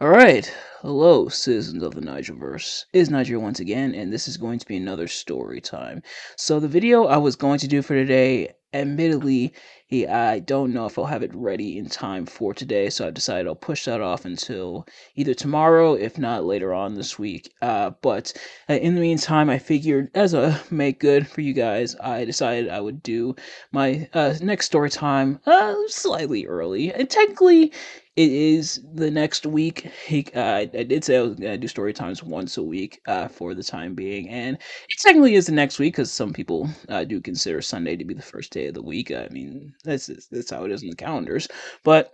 All right. Hello, citizens of the Nigelverse. It's Nigel once again, and this is going to be another story time. So, the video I was going to do for today, admittedly, I don't know if I'll have it ready in time for today, so I've decided I'll push that off until either tomorrow, if not later on this week. But in the meantime, I figured as a make good for you guys, I decided I would do my next story time slightly early. And technically, it is the next week. I did say I was gonna do story times once a week for the time being, and it technically is the next week because some people do consider Sunday to be the first day of the week. I mean, that's how it is in the calendars. But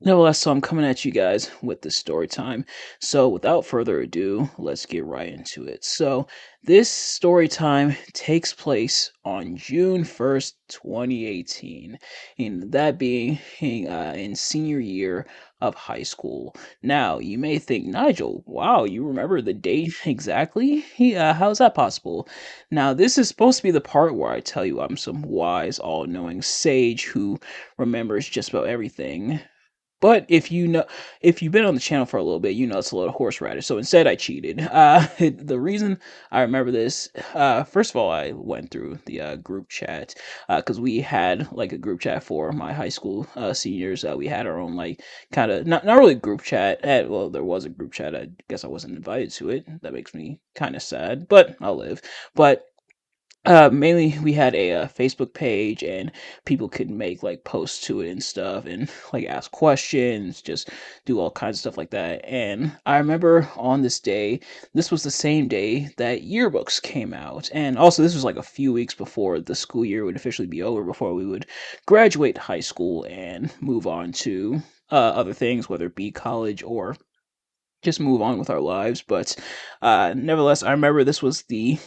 nevertheless, so I'm coming at you guys with this story time. So without further ado, let's get right into it. So this story time takes place on June 1st, 2018, and that being in senior year of high school. Now, you may think, Nigel, wow, you remember the date exactly? How's that possible? Now, this is supposed to be the part where I tell you I'm some wise, all-knowing sage who remembers just about everything. But if you've been on the channel for a little bit, you know it's a little horseradish. So instead, I cheated. The reason I remember this, first of all, I went through the group chat because we had like a group chat for my high school seniors. We had our own like kind of not really group chat. Well, there was a group chat. I guess I wasn't invited to it. That makes me kind of sad, but I'll live. But mainly we had a Facebook page and people could make like posts to it and stuff and like ask questions, just do all kinds of stuff like that. And I remember on this day, this was the same day that yearbooks came out. And also this was like a few weeks before the school year would officially be over, before we would graduate high school and move on to other things, whether it be college or just move on with our lives. But nevertheless, I remember this was the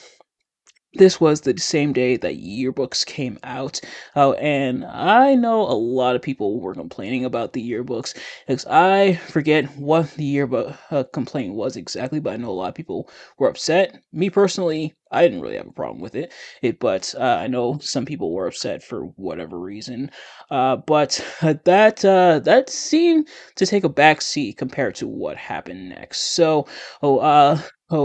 same day that yearbooks came out. Oh, and I know a lot of people were complaining about the yearbooks because I forget what the yearbook complaint was exactly, but I know a lot of people were upset. Me personally, I didn't really have a problem with but I know some people were upset for whatever reason. But that seemed to take a back seat compared to what happened next. Oh, uh,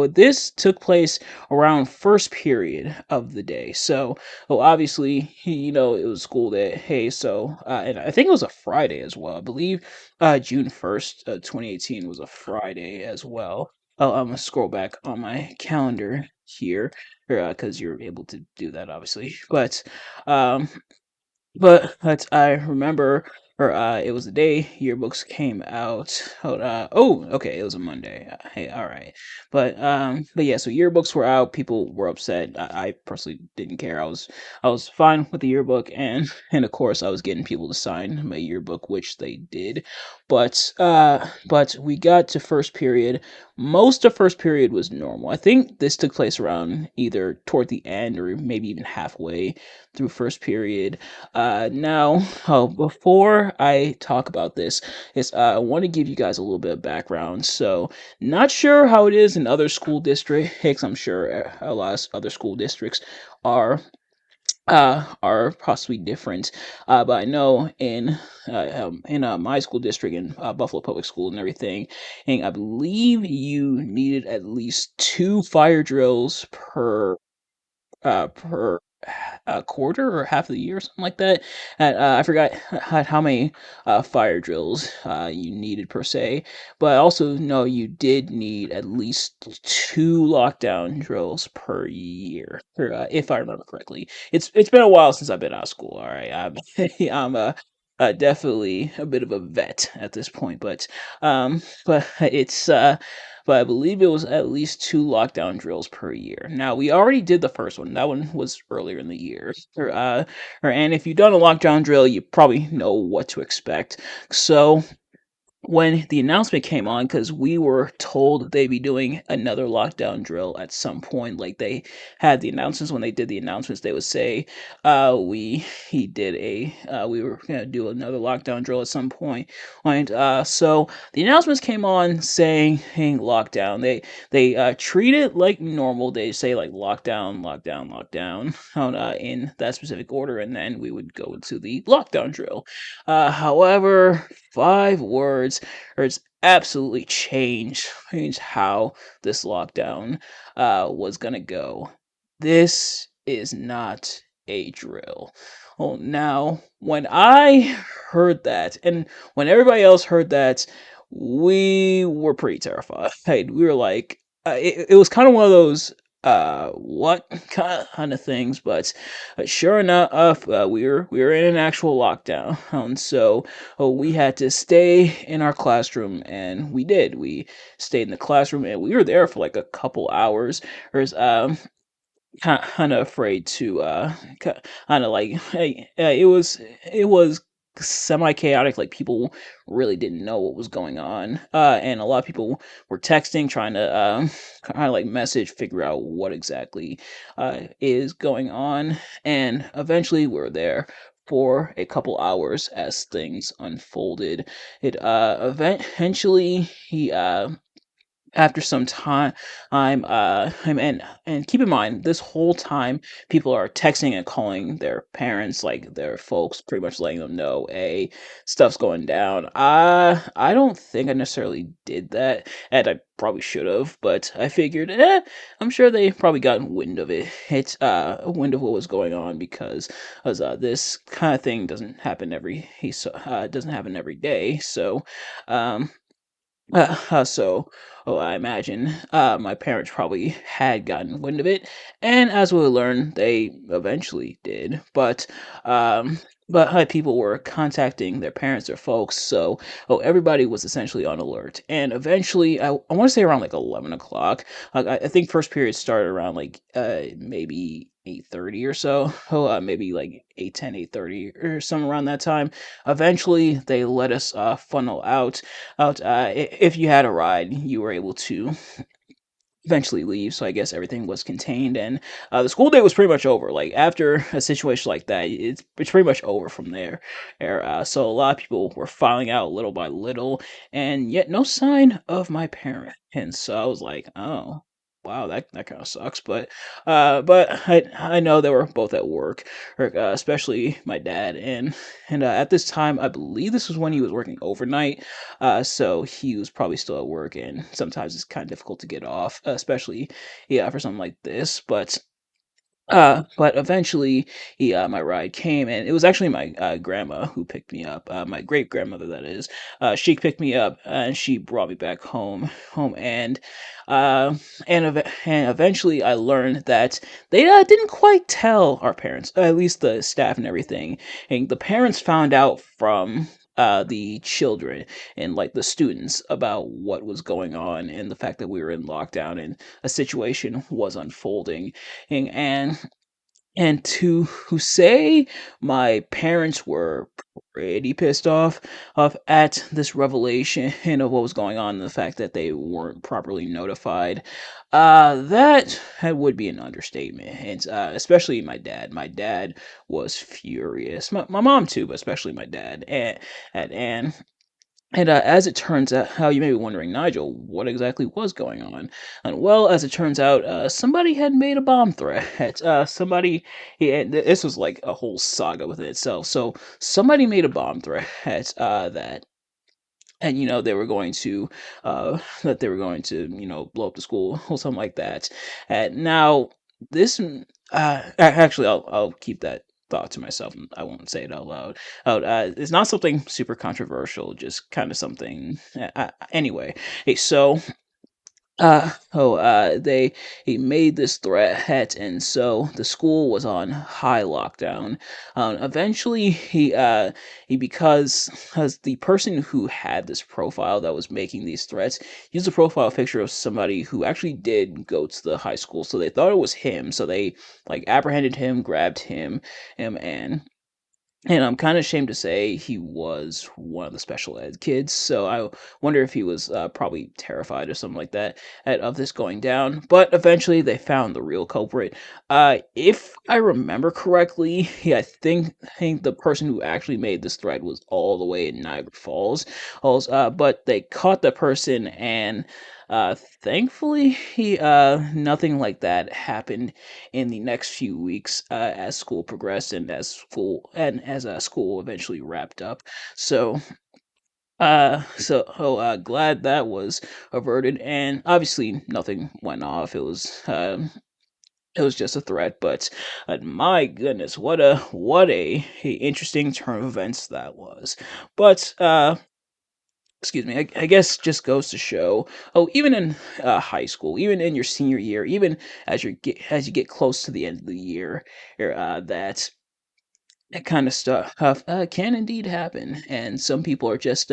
this took place around first period of the day. So obviously, it was school day. Hey, and I think it was a Friday as well. I believe June 1st, 2018 was a Friday as well. I'm gonna scroll back on my calendar here, because you're able to do that, obviously. Um, but I remember, or it was the day yearbooks came out. Okay, it was a Monday. Hey, all right. But yeah, so yearbooks were out. People were upset. I personally didn't care. I was fine with the yearbook, and and of course I was getting people to sign my yearbook, which they did. But we got to first period. Most of first period was normal. I think this took place around either toward the end or maybe even halfway through first period. Before I talk about this, I want to give you guys a little bit of background. So, not sure how it is in other school districts. I'm sure a lot of other school districts are are possibly different. But I know in my school district in Buffalo Public School and everything, and I believe you needed at least two fire drills per a quarter or half of the year or something like that. And I forgot how many fire drills you needed per se, but I also know you did need at least two lockdown drills per year, if I remember correctly. It's been a while since I've been out of school. All right, I'm definitely a bit of a vet at this point, but it's but I believe it was at least two lockdown drills per year. Now, we already did the first one. That one was earlier in the year. And if you've done a lockdown drill, you probably know what to expect. So, when the announcement came on, because we were told they'd be doing another lockdown drill at some point, like they had the announcements. When they did the announcements, they would say, we he did a we were gonna do another lockdown drill at some point. And so the announcements came on saying, hey, lockdown. They treat it like normal. They say like lockdown, lockdown, lockdown in that specific order, and then we would go into the lockdown drill. However, 5 words, or it's absolutely changed how this lockdown was gonna go. This is not a drill. Well, now when I heard that, and when everybody else heard that, we were pretty terrified. We were like, it was kind of one of those what kind of things, but sure enough, we were in an actual lockdown, so we had to stay in our classroom, and we did. We stayed in the classroom, and we were there for like a couple hours. There's kind of afraid to kind of like hey, it was semi chaotic. Like people really didn't know what was going on, and a lot of people were texting, trying to kind of like message, figure out what exactly is going on, and eventually we're there for a couple hours as things unfolded. It eventually he after some time, and keep in mind, this whole time, people are texting and calling their parents, like their folks, pretty much letting them know, hey, stuff's going down. I don't think I necessarily did that, and I probably should have, but I figured, I'm sure they probably got wind of it. It's wind of what was going on because as this kind of thing doesn't happen every day, so um so, I imagine my parents probably had gotten wind of it, and as we learned, they eventually did. Um, people were contacting their parents, their folks, so everybody was essentially on alert. And eventually, I want to say around like 11 o'clock. I think first period started around like maybe 8:30 or so. Maybe like 8:10, 8:30 or something around that time. Eventually, they let us funnel out. If you had a ride, you were able to eventually leave. So I guess everything was contained, and the school day was pretty much over. Like after a situation like that, it's pretty much over from there. So a lot of people were filing out little by little, and yet no sign of my parent. And so I was like, oh. Wow, that kind of sucks, but I know they were both at work, or, especially my dad, and at this time I believe this was when he was working overnight, so he was probably still at work, and sometimes it's kind of difficult to get off, especially yeah for something like this. But eventually, my ride came, and it was actually my grandma who picked me up. My great grandmother, that is. She picked me up, and she brought me back home, uh, and eventually, I learned that they didn't quite tell our parents, at least the staff and everything. And the parents found out from the children and like the students about what was going on and the fact that we were in lockdown and a situation was unfolding and to say my parents were pretty pissed off at this revelation of what was going on and the fact that they weren't properly notified, that would be an understatement. And especially my dad. My dad was furious. My mom too, but especially my dad. And as it turns out, how you may be wondering, Nigel, what exactly was going on? And well, as it turns out, somebody had made a bomb threat. Somebody, yeah, this was like a whole saga within itself. So somebody made a bomb threat that and they were going to that they were going to blow up the school or something like that. And now this actually I'll keep that thought to myself and I won't say it out loud. It's not something super controversial, just kind of something anyway. Hey, so they he made this threat, and so the school was on high lockdown. Eventually, he because the person who had this profile that was making these threats used a profile picture of somebody who actually did go to the high school, so they thought it was him. So they like apprehended him, grabbed him, and I'm kind of ashamed to say he was one of the special ed kids, so I wonder if he was probably terrified or something like that of this going down. But eventually, they found the real culprit. If I remember correctly, yeah, I think the person who actually made this threat was all the way in Niagara Falls. But they caught the person, and thankfully, he nothing like that happened in the next few weeks as school progressed and as school eventually wrapped up. So Glad that was averted, and obviously nothing went off. It was just a threat, but my goodness, what a interesting turn of events that was. But excuse me, I guess just goes to show. Oh, even in high school, even in your senior year, even as you get close to the end of the year, that kind of stuff can indeed happen, and some people are just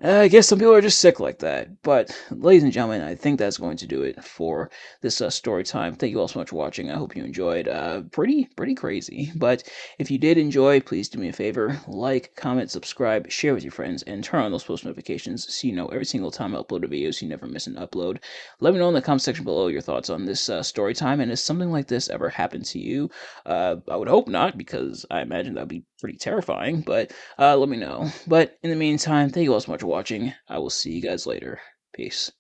I guess some people are just sick like that. But, ladies and gentlemen, I think that's going to do it for this story time. Thank you all so much for watching. I hope you enjoyed. Pretty crazy. But if you did enjoy, please do me a favor: like, comment, subscribe, share with your friends, and turn on those post notifications so you know every single time I upload a video, so you never miss an upload. Let me know in the comment section below your thoughts on this story time, and has something like this ever happened to you? I would hope not, because I imagine that'd be pretty terrifying. But let me know. But in the meantime, thank you all so much for watching. I will see you guys later. Peace.